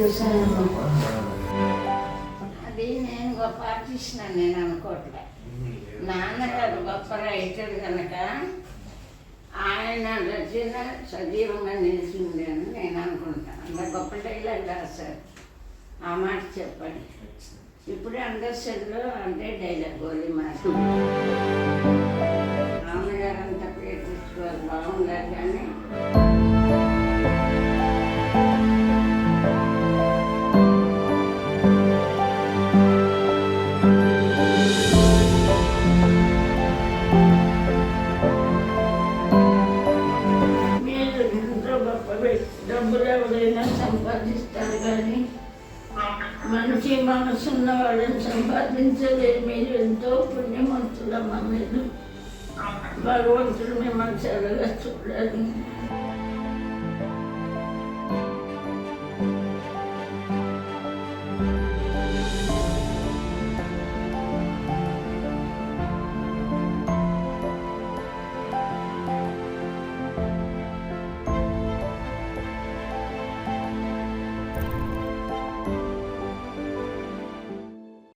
చూసాను. అది నేను గొప్ప ఆర్టిస్ట్ అని నేను అనుకోవట్లే. నాన్నగారు గొప్ప రైటర్ కనుక ఆయన రచన సజీవంగా నిలిచింది అని నేను అనుకుంటాను. అంత గొప్ప డైలాగ్ రాశారు. ఆ మాట చెప్పండి. ఇప్పుడే అండర్స్టాండ్లో అంటే డైలాగ్ గోలీ మాట. నాన్నగారు అంతా పేరు తెచ్చుకోవాలి బాగుండాలి కానీ డబ్బులు ఎవరైనా సంపాదిస్తారు కానీ మంచి మనసున్న వాళ్ళని సంపాదించలేదు. మీరు ఎంతో పుణ్యవంతులమ్మ. మీరు భగవంతుడు మిమ్మల్ని చల్లగా చూడాలి.